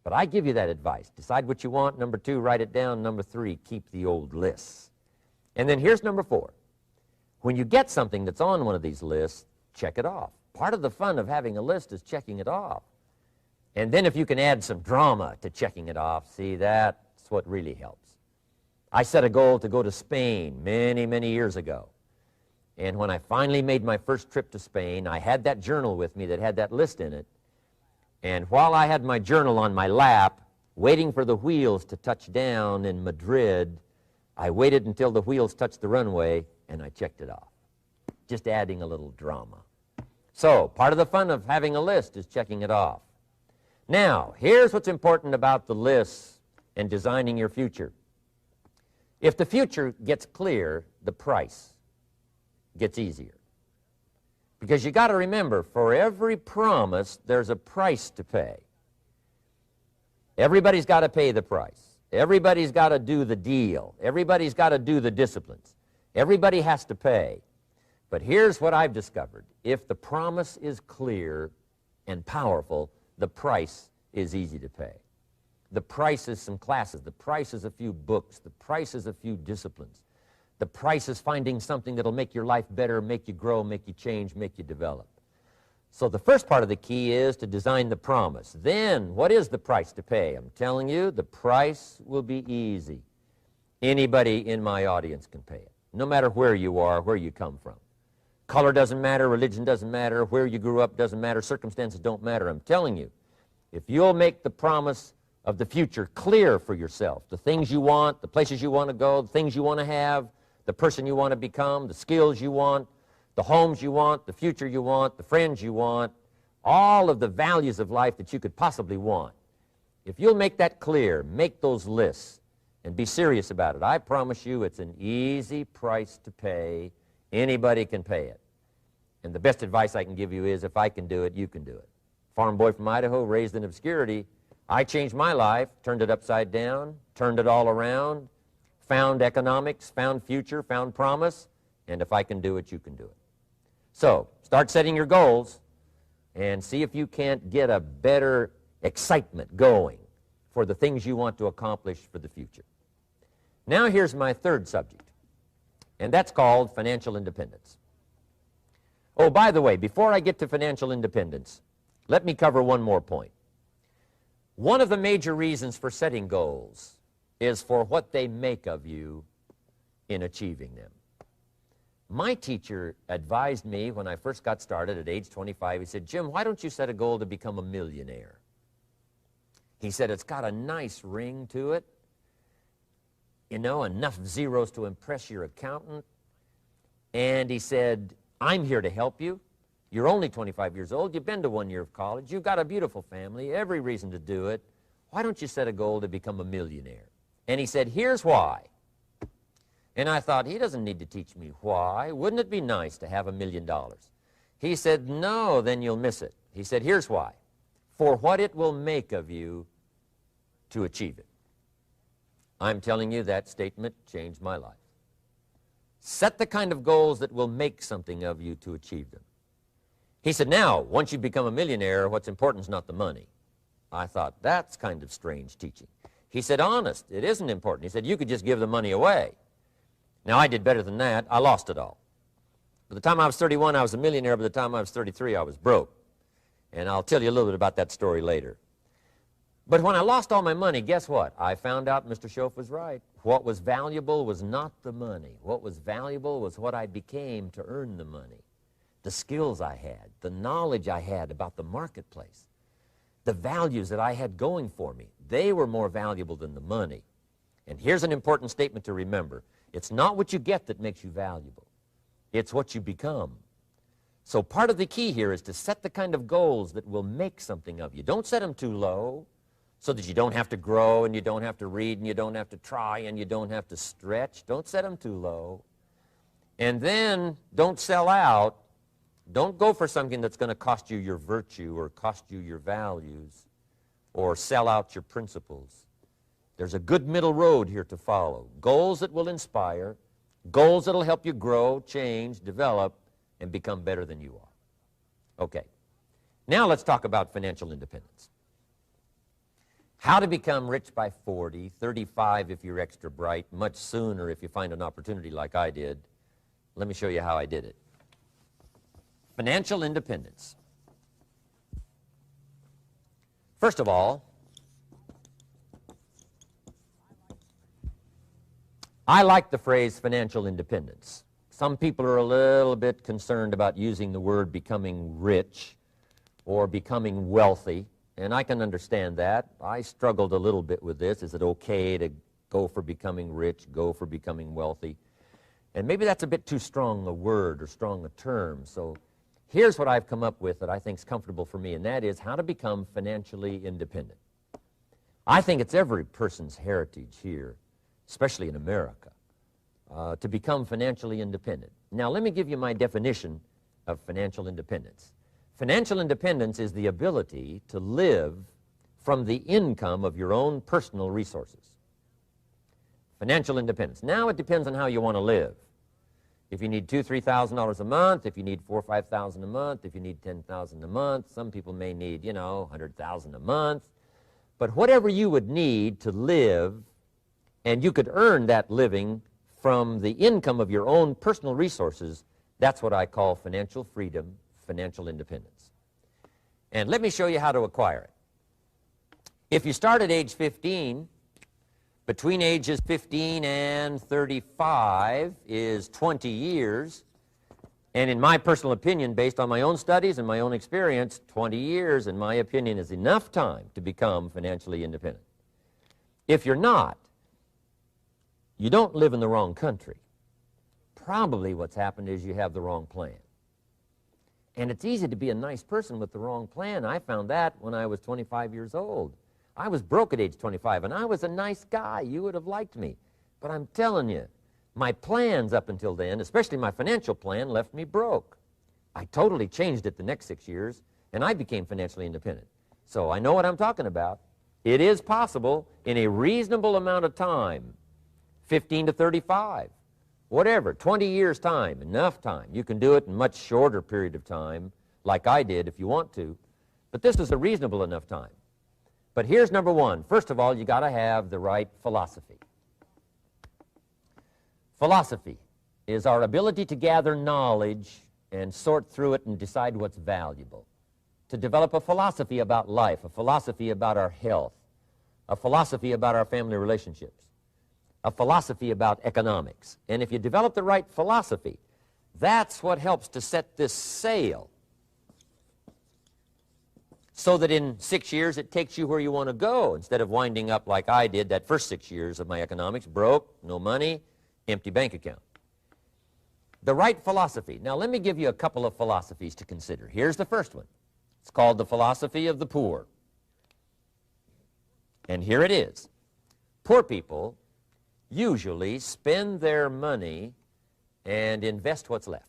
But I give you that advice. Decide what you want. Number two, write it down. Number three, keep the old lists. And then here's number four. When you get something that's on one of these lists, check it off. Part of the fun of having a list is checking it off. And then if you can add some drama to checking it off, see, that's what really helps. I set a goal to go to Spain many, many years ago. And when I finally made my first trip to Spain, I had that journal with me that had that list in it. And while I had my journal on my lap, waiting for the wheels to touch down in Madrid, I waited until the wheels touched the runway, and I checked it off. Just adding a little drama. So, part of the fun of having a list is checking it off. Now, here's what's important about the lists and designing your future. If the future gets clear, the price gets easier. Because you got to remember, for every promise, there's a price to pay. Everybody's got to pay the price. Everybody's got to do the deal. Everybody's got to do the disciplines. Everybody has to pay. But here's what I've discovered. If the promise is clear and powerful, the price is easy to pay. The price is some classes. The price is a few books. The price is a few disciplines. The price is finding something that'll make your life better, make you grow, make you change, make you develop. So the first part of the key is to design the promise. Then, what is the price to pay? I'm telling you, the price will be easy. Anybody in my audience can pay it, no matter where you are, where you come from. Color doesn't matter, religion doesn't matter, where you grew up doesn't matter, circumstances don't matter. I'm telling you, if you'll make the promise of the future clear for yourself, the things you want, the places you want to go, the things you want to have, the person you want to become, the skills you want, the homes you want, the future you want, the friends you want, all of the values of life that you could possibly want. If you'll make that clear, make those lists, and be serious about it, I promise you it's an easy price to pay. Anybody can pay it. And the best advice I can give you is, if I can do it, you can do it. Farm boy from Idaho, raised in obscurity, I changed my life, turned it upside down, turned it all around, found economics, found future, found promise, and if I can do it, you can do it. So, start setting your goals and see if you can't get a better excitement going for the things you want to accomplish for the future. Now here's my third subject, and that's called financial independence. Oh, by the way, before I get to financial independence, let me cover one more point. One of the major reasons for setting goals is for what they make of you in achieving them. My teacher advised me when I first got started at age 25, he said, Jim, why don't you set a goal to become a millionaire? He said, it's got a nice ring to it, you know, enough zeros to impress your accountant. And he said, I'm here to help you. You're only 25 years old. You've been to 1 year of college. You've got a beautiful family, every reason to do it. Why don't you set a goal to become a millionaire? And he said, here's why. And I thought, he doesn't need to teach me why. Wouldn't it be nice to have $1 million? He said, no, then you'll miss it. He said, here's why. For what it will make of you to achieve it. I'm telling you, that statement changed my life. Set the kind of goals that will make something of you to achieve them. He said, now, once you become a millionaire, what's important is not the money. I thought, that's kind of strange teaching. He said, honest, it isn't important. He said, you could just give the money away. Now, I did better than that. I lost it all. By the time I was 31, I was a millionaire. By the time I was 33, I was broke. And I'll tell you a little bit about that story later. But when I lost all my money, guess what? I found out Mr. Schoaf was right. What was valuable was not the money. What was valuable was what I became to earn the money. The skills I had, the knowledge I had about the marketplace, the values that I had going for me. They were more valuable than the money. And here's an important statement to remember. It's not what you get that makes you valuable. It's what you become. So part of the key here is to set the kind of goals that will make something of you. Don't set them too low so that you don't have to grow and you don't have to read and you don't have to try and you don't have to stretch. Don't set them too low. And then don't sell out. Don't go for something that's going to cost you your virtue or cost you your values or sell out your principles. There's a good middle road here to follow. Goals that will inspire, goals that will help you grow, change, develop, and become better than you are. Okay. Now let's talk about financial independence. How to become rich by 40, 35 if you're extra bright, much sooner if you find an opportunity like I did. Let me show you how I did it. Financial independence. First of all, I like the phrase financial independence. Some people are a little bit concerned about using the word becoming rich or becoming wealthy, and I can understand that. I struggled a little bit with this. Is it okay to go for becoming rich, go for becoming wealthy? And maybe that's a bit too strong a word or strong a term, so here's what I've come up with that I think is comfortable for me, and that is how to become financially independent. I think it's every person's heritage here, especially in America, to become financially independent. Now, let me give you my definition of financial independence. Financial independence is the ability to live from the income of your own personal resources. Financial independence. Now, it depends on how you want to live. If you need $2,000, $3,000 a month, if you need $4,000 or $5,000 a month, if you need $10,000 a month, some people may need, $100,000 a month. But whatever you would need to live, and you could earn that living from the income of your own personal resources, that's what I call financial freedom, financial independence. And let me show you how to acquire it. If you start at age 15, between ages 15 and 35 is 20 years, and in my personal opinion, based on my own studies and my own experience, 20 years, in my opinion, is enough time to become financially independent. If you're not, you don't live in the wrong country. Probably what's happened is you have the wrong plan. And it's easy to be a nice person with the wrong plan. I found that when I was 25 years old. I was broke at age 25, and I was a nice guy. You would have liked me. But I'm telling you, my plans up until then, especially my financial plan, left me broke. I totally changed it the next 6 years, and I became financially independent. So I know what I'm talking about. It is possible in a reasonable amount of time, 15 to 35, whatever, 20 years' time, enough time. You can do it in a much shorter period of time, like I did if you want to, but this is a reasonable enough time. But here's number one. First of all, you got to have the right philosophy. Philosophy is our ability to gather knowledge and sort through it and decide what's valuable. To develop a philosophy about life, a philosophy about our health, a philosophy about our family relationships, a philosophy about economics. And if you develop the right philosophy, that's what helps to set this sail so that in 6 years it takes you where you want to go instead of winding up like I did that first 6 years of my economics, broke, no money, empty bank account. The right philosophy. Now let me give you a couple of philosophies to consider. Here's the first one. It's called the philosophy of the poor. And here it is. Poor people usually spend their money and invest what's left.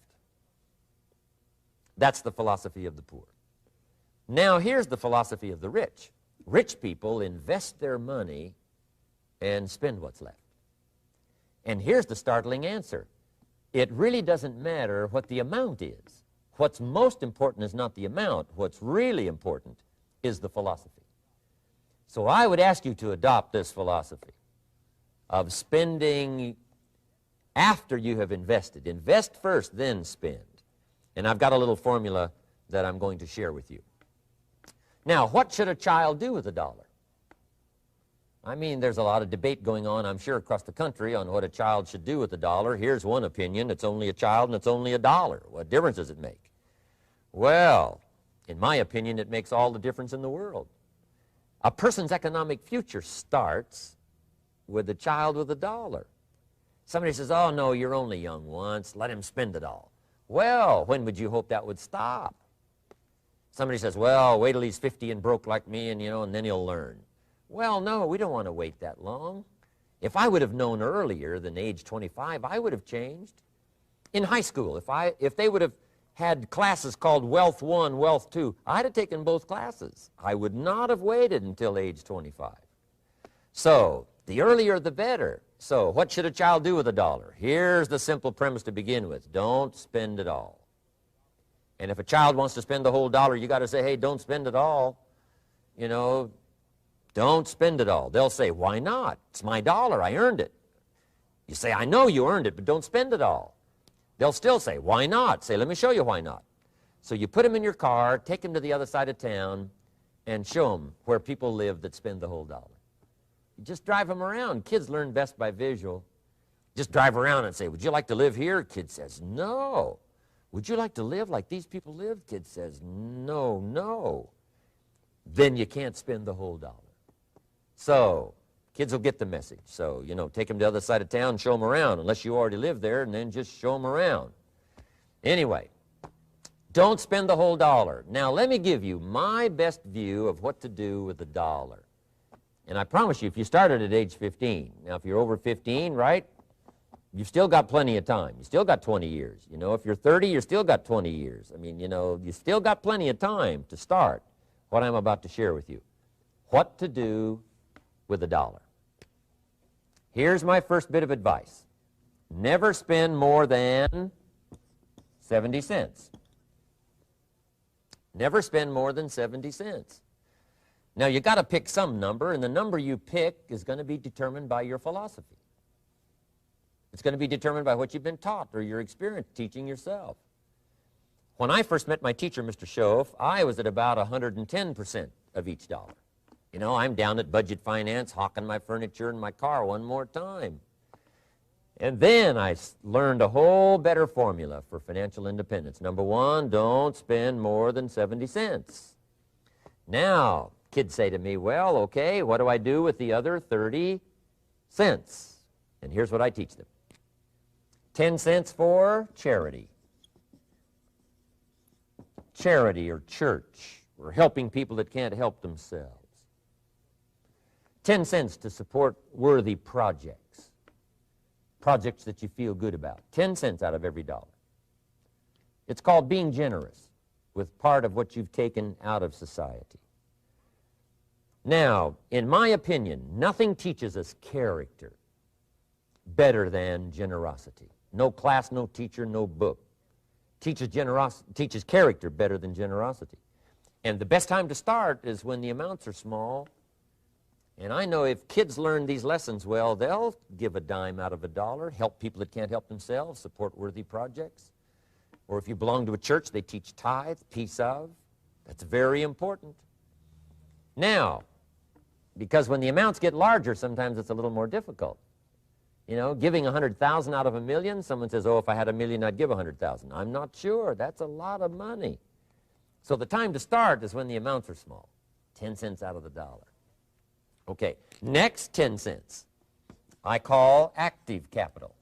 That's the philosophy of the poor. Now here's the philosophy of the rich. Rich people invest their money and spend what's left. And here's the startling answer. It really doesn't matter what the amount is. What's most important is not the amount. What's really important is the philosophy. So I would ask you to adopt this philosophy of spending after you have invested. Invest first, then spend. And I've got a little formula that I'm going to share with you. Now, what should a child do with a dollar? I mean, there's a lot of debate going on, I'm sure, across the country on what a child should do with a dollar. Here's one opinion. It's only a child and it's only a dollar. What difference does it make? Well, in my opinion, it makes all the difference in the world. A person's economic future starts with a child with a dollar. Somebody says, oh, no, you're only young once. Let him spend it all. Well, when would you hope that would stop? Somebody says, well, wait till he's 50 and broke like me and, and then he'll learn. Well, no, we don't want to wait that long. If I would have known earlier than age 25, I would have changed. In high school, if they would have had classes called Wealth 1, Wealth 2, I'd have taken both classes. I would not have waited until age 25. So, the earlier the better. So, what should a child do with a dollar? Here's the simple premise to begin with. Don't spend it all. And if a child wants to spend the whole dollar, you got to say, hey, don't spend it all. Don't spend it all. They'll say, why not? It's my dollar. I earned it. You say, I know you earned it, but don't spend it all. They'll still say, why not? Say, let me show you why not. So you put them in your car, take them to the other side of town, and show them where people live that spend the whole dollar. You just drive them around. Kids learn best by visual. Just drive around and say, would you like to live here? Kid says, no. Would you like to live like these people live? Kid says, no, no. Then you can't spend the whole dollar. So, kids will get the message. So, take them to the other side of town and show them around, unless you already live there, and then just show them around. Anyway, don't spend the whole dollar. Now, let me give you my best view of what to do with the dollar. And I promise you, if you started at age 15, now if you're over 15, right, you've still got plenty of time. You still got 20 years. If you're 30, you've still got 20 years. I mean, you still got plenty of time to start what I'm about to share with you. What to do with a dollar. Here's my first bit of advice. Never spend more than 70 cents. Never spend more than 70 cents. Now, you got to pick some number, and the number you pick is going to be determined by your philosophy. It's going to be determined by what you've been taught or your experience teaching yourself. When I first met my teacher, Mr. Schoaf, I was at about 110% of each dollar. I'm down at budget finance, hawking my furniture and my car one more time. And then I learned a whole better formula for financial independence. Number one, don't spend more than 70 cents. Now, kids say to me, well, okay, what do I do with the other 30 cents? And here's what I teach them. 10 cents for charity. Charity or church, or helping people that can't help themselves. 10 cents to support worthy projects. Projects that you feel good about. 10 cents out of every dollar. It's called being generous with part of what you've taken out of society. Now, in my opinion, nothing teaches us character better than generosity. No class, no teacher, no book teaches character better than generosity. And the best time to start is when the amounts are small And I know if kids learn these lessons well, they'll give a dime out of a dollar, help people that can't help themselves, support worthy projects. Or if you belong to a church, they teach tithe, piece of. That's very important. Now, because when the amounts get larger, sometimes it's a little more difficult. You know, giving 100,000 out of a million, someone says, oh, if I had a million, I'd give 100,000. I'm not sure. That's a lot of money. So the time to start is when the amounts are small, 10 cents out of the dollar. Okay, next 10 cents I call active capital.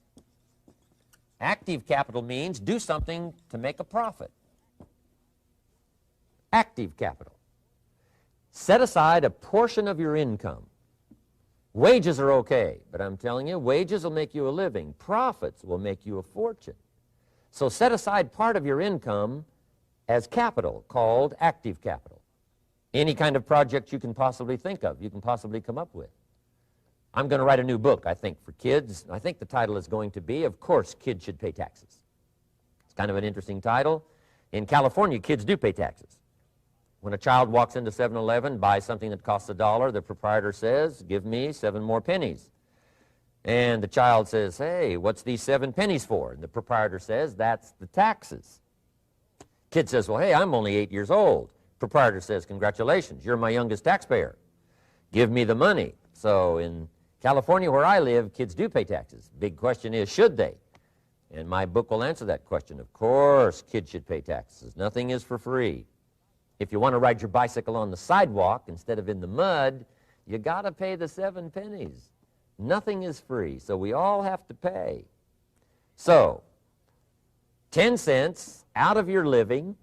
Active capital means do something to make a profit. Active capital. Set aside a portion of your income. Wages are okay, but I'm telling you, wages will make you a living. Profits will make you a fortune. So set aside part of your income as capital, called active capital. Any kind of project you can possibly think of, you can possibly come up with. I'm going to write a new book, I think, for kids. I think the title is going to be, Of Course Kids Should Pay Taxes. It's kind of an interesting title. In California, kids do pay taxes. When a child walks into 7-Eleven, buys something that costs $1, the proprietor says, give me 7 more pennies. And the child says, hey, what's these 7 pennies for? And the proprietor says, that's the taxes. Kid says, well, hey, I'm only 8 years old. Proprietor says, congratulations, you're my youngest taxpayer. Give me the money. So in California, where I live, kids do pay taxes. Big question is, should they? And my book will answer that question. Of course, kids should pay taxes. Nothing is for free. If you want to ride your bicycle on the sidewalk instead of in the mud, you got to pay the 7 pennies. Nothing is free, so we all have to pay. So, 10 cents out of your living,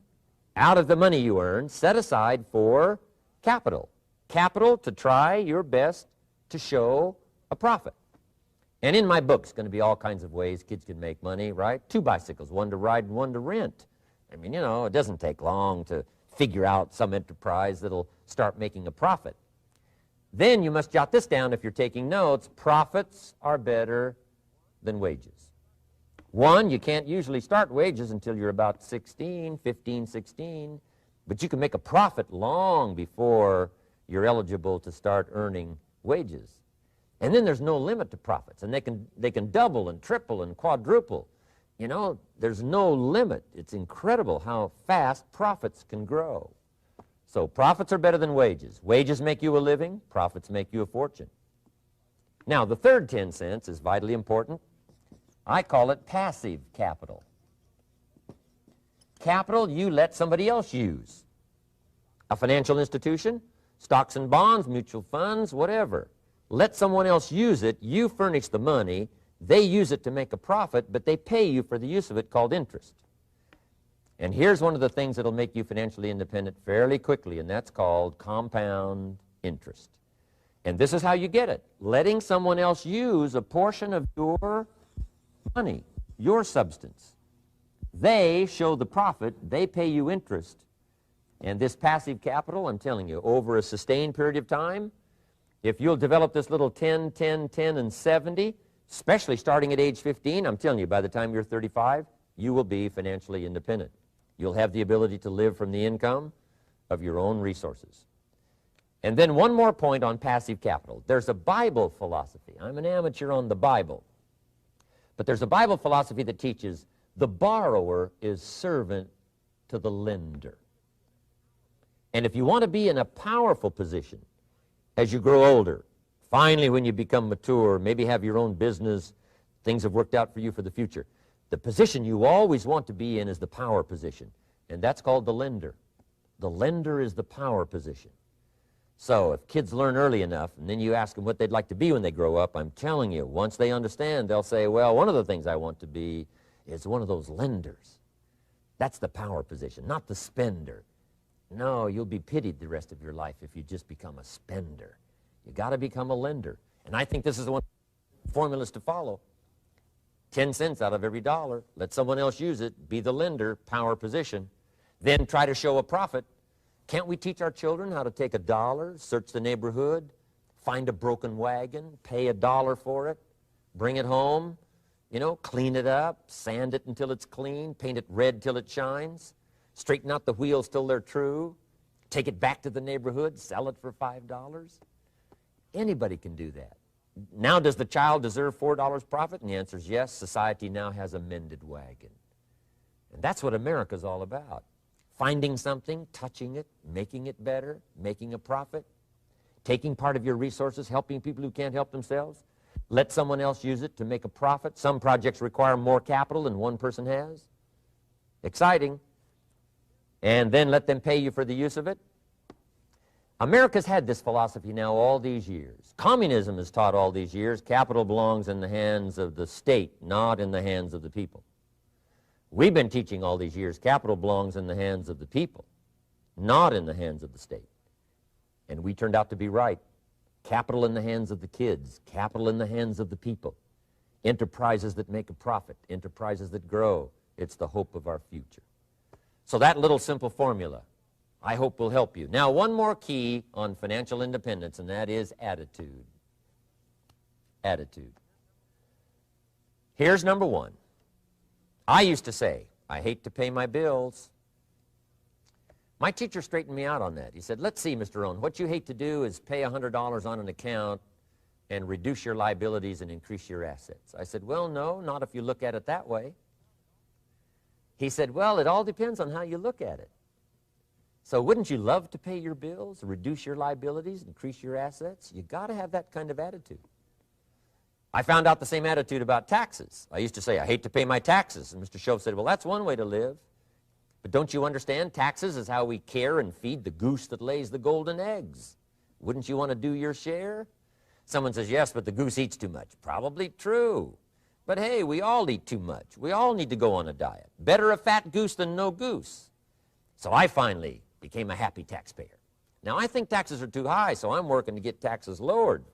out of the money you earn, set aside for capital. Capital to try your best to show a profit. And in my book, it's going to be all kinds of ways kids can make money, right? 2 bicycles, one to ride and one to rent. I mean, you know, it doesn't take long to figure out some enterprise that'll start making a profit. Then you must jot this down if you're taking notes. Profits are better than wages. 1, you can't usually start wages until you're about 16, 15, 16, but you can make a profit long before you're eligible to start earning wages. And then there's no limit to profits, and they can double and triple and quadruple. You know, there's no limit. It's incredible how fast profits can grow. So profits are better than wages. Wages make you a living. Profits make you a fortune. Now, the third 10 cents is vitally important. I call it passive capital. Capital you let somebody else use. A financial institution, stocks and bonds, mutual funds, whatever. Let someone else use it. You furnish the money. They use it to make a profit, but they pay you for the use of it, called interest. And here's one of the things that'll make you financially independent fairly quickly, and that's called compound interest. And this is how you get it. Letting someone else use a portion of your money, your substance. They show the profit, they pay you interest. And this passive capital, I'm telling you, over a sustained period of time, if you'll develop this little 10, 10, 10, and 70, especially starting at age 15, I'm telling you, by the time you're 35, you will be financially independent. You'll have the ability to live from the income of your own resources. And then one more point on passive capital. There's a Bible philosophy. I'm an amateur on the Bible. But there's a Bible philosophy that teaches the borrower is servant to the lender. And if you want to be in a powerful position as you grow older, finally when you become mature, maybe have your own business, things have worked out for you for the future, the position you always want to be in is the power position, and that's called the lender. The lender is the power position. So if kids learn early enough, and then you ask them what they'd like to be when they grow up, I'm telling you, once they understand, they'll say, well, one of the things I want to be is one of those lenders. That's the power position, not the spender. No, you'll be pitied the rest of your life if you just become a spender. You got to become a lender. And I think this is the one formulas to follow. 10 cents out of every dollar. Let someone else use it. Be the lender, power position. Then try to show a profit. Can't we teach our children how to take $1, search the neighborhood, find a broken wagon, pay $1 for it, bring it home, you know, clean it up, sand it until it's clean, paint it red till it shines, straighten out the wheels till they're true, take it back to the neighborhood, sell it for $5? Anybody can do that. Now, does the child deserve $4 profit? And the answer is yes. Society now has a mended wagon. And that's what America's all about. Finding something, touching it, making it better, making a profit, taking part of your resources, helping people who can't help themselves. Let someone else use it to make a profit. Some projects require more capital than one person has. Exciting. And then let them pay you for the use of it. America's had this philosophy now all these years. Communism has taught all these years capital belongs in the hands of the state, not in the hands of the people. We've been teaching all these years capital belongs in the hands of the people, not in the hands of the state. And we turned out to be right. Capital in the hands of the kids, capital in the hands of the people. Enterprises that make a profit, enterprises that grow. It's the hope of our future. So that little simple formula, I hope, will help you. Now, one more key on financial independence, and that is attitude. Attitude. Here's number one. I used to say, I hate to pay my bills. My teacher straightened me out on that. He said, let's see, Mr. Rohn, what you hate to do is pay $100 on an account and reduce your liabilities and increase your assets. I said, well, no, not if you look at it that way. He said, well, it all depends on how you look at it. So wouldn't you love to pay your bills, reduce your liabilities, increase your assets? You got to have that kind of attitude. I found out the same attitude about taxes. I used to say, I hate to pay my taxes. And Mr. Shove said, well, that's one way to live. But don't you understand? Taxes is how we care and feed the goose that lays the golden eggs. Wouldn't you want to do your share? Someone says, yes, but the goose eats too much. Probably true. But hey, we all eat too much. We all need to go on a diet. Better a fat goose than no goose. So I finally became a happy taxpayer. Now, I think taxes are too high, so I'm working to get taxes lowered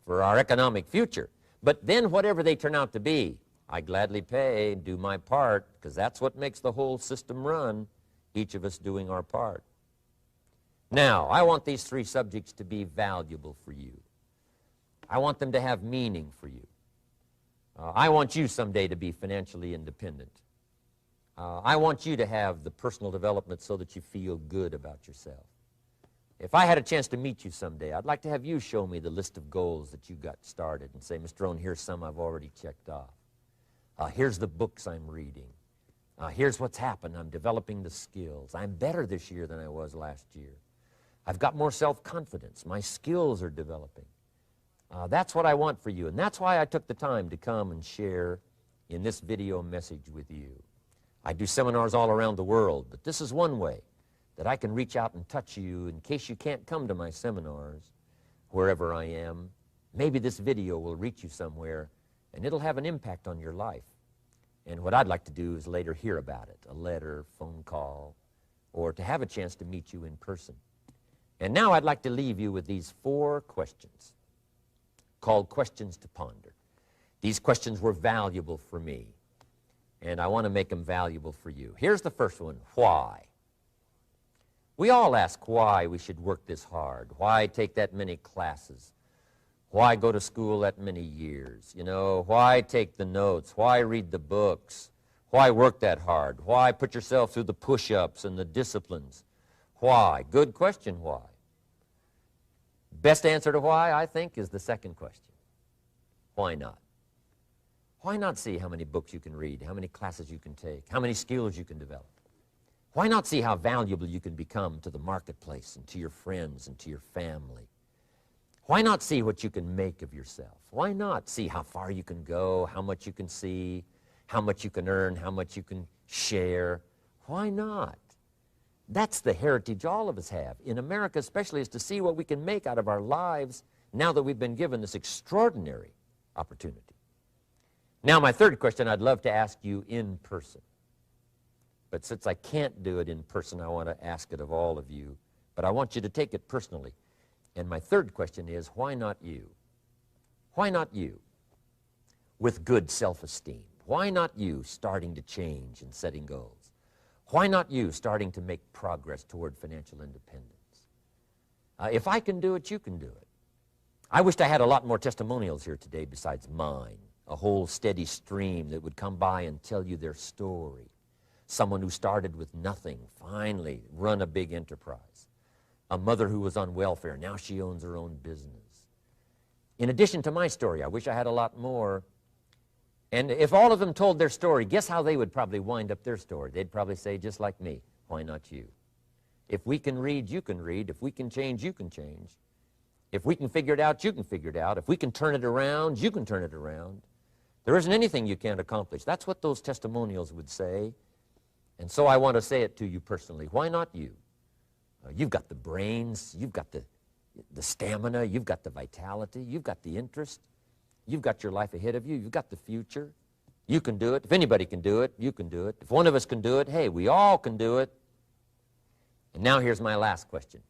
for our economic future. But then whatever they turn out to be, I gladly pay and do my part, because that's what makes the whole system run, each of us doing our part. Now, I want these three subjects to be valuable for you. I want them to have meaning for you. I want you someday to be financially independent. I want you to have the personal development so that you feel good about yourself. If I had a chance to meet you someday, I'd like to have you show me the list of goals that you got started and say, Mr. Rohn, here's some I've already checked off. Here's the books I'm reading. Here's what's happened. I'm developing the skills. I'm better this year than I was last year. I've got more self-confidence. My skills are developing. That's what I want for you, and that's why I took the time to come and share in this video message with you. I do seminars all around the world, but this is one way that I can reach out and touch you in case you can't come to my seminars, wherever I am. Maybe this video will reach you somewhere, and it'll have an impact on your life. And what I'd like to do is later hear about it, a letter, phone call, or to have a chance to meet you in person. And now I'd like to leave you with these 4 questions called questions to ponder. These questions were valuable for me, and I want to make them valuable for you. Here's the first one, why? We all ask why we should work this hard, why take that many classes, why go to school that many years, you know, why take the notes, why read the books, why work that hard, why put yourself through the push-ups and the disciplines, why? Good question, why? Best answer to why, I think, is the second question. Why not? Why not see how many books you can read, how many classes you can take, how many skills you can develop? Why not see how valuable you can become to the marketplace and to your friends and to your family? Why not see what you can make of yourself? Why not see how far you can go, how much you can see, how much you can earn, how much you can share? Why not? That's the heritage all of us have, in America especially, is to see what we can make out of our lives now that we've been given this extraordinary opportunity. Now, my third question I'd love to ask you in person. But since I can't do it in person, I want to ask it of all of you. But I want you to take it personally. And my third question is, why not you? Why not you? With good self-esteem. Why not you starting to change and setting goals? Why not you starting to make progress toward financial independence? If I can do it, you can do it. I wished I had a lot more testimonials here today besides mine. A whole steady stream that would come by and tell you their story. Someone who started with nothing, finally run a big enterprise. A mother who was on welfare, now she owns her own business. in addition to my story. I wish I had a lot more. And if all of them told their story, guess how they would probably wind up their story? They'd probably say, just like me, why not you? If we can read, you can read. If we can change, you can change. If we can figure it out, you can figure it out. If we can turn it around, you can turn it around. There isn't anything you can't accomplish. That's what those testimonials would say. And so I want to say it to you personally. Why not you? You've got the brains. You've got the stamina. You've got the vitality. You've got the interest. You've got your life ahead of you. You've got the future. You can do it. If anybody can do it, you can do it. If one of us can do it, hey, we all can do it. And now here's my last question.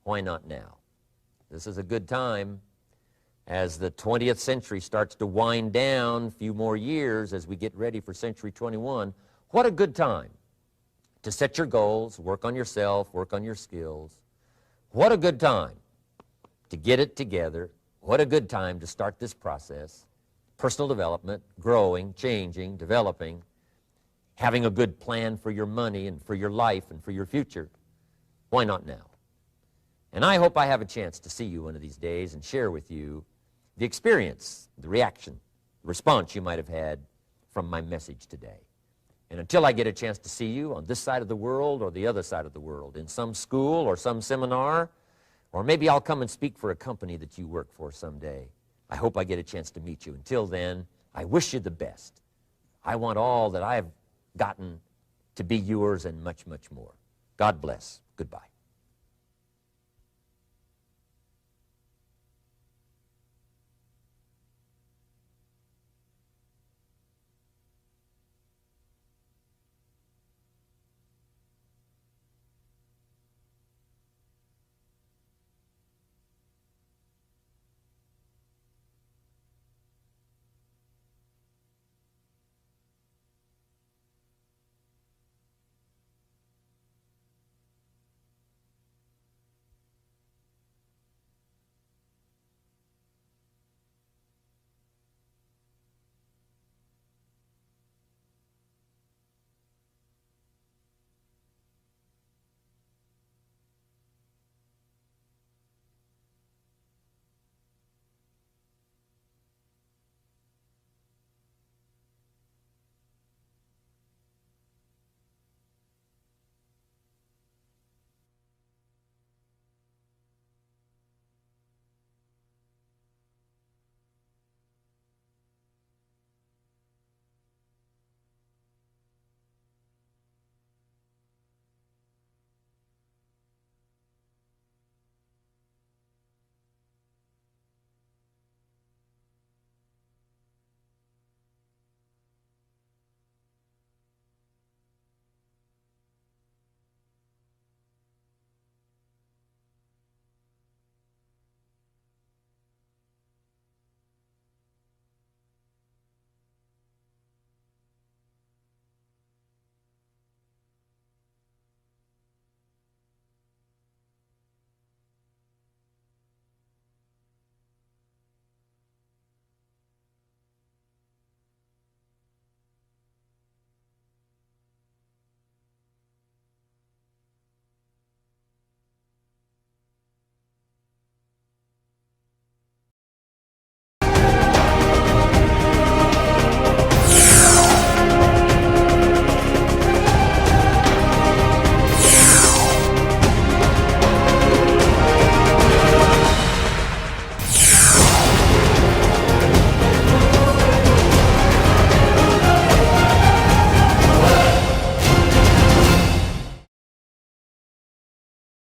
Why not now? This is a good time as the 20th century starts to wind down, a few more years as we get ready for century 21. What a good time to set your goals, work on yourself, work on your skills. What a good time to get it together. What a good time to start this process. Personal development, growing, changing, developing, having a good plan for your money and for your life and for your future. Why not now? And I hope I have a chance to see you one of these days and share with you the experience, the reaction, the response you might have had from my message today. And until I get a chance to see you on this side of the world or the other side of the world, in some school or some seminar, or maybe I'll come and speak for a company that you work for someday, I hope I get a chance to meet you. Until then, I wish you the best. I want all that I've gotten to be yours and much, much more. God bless. Goodbye.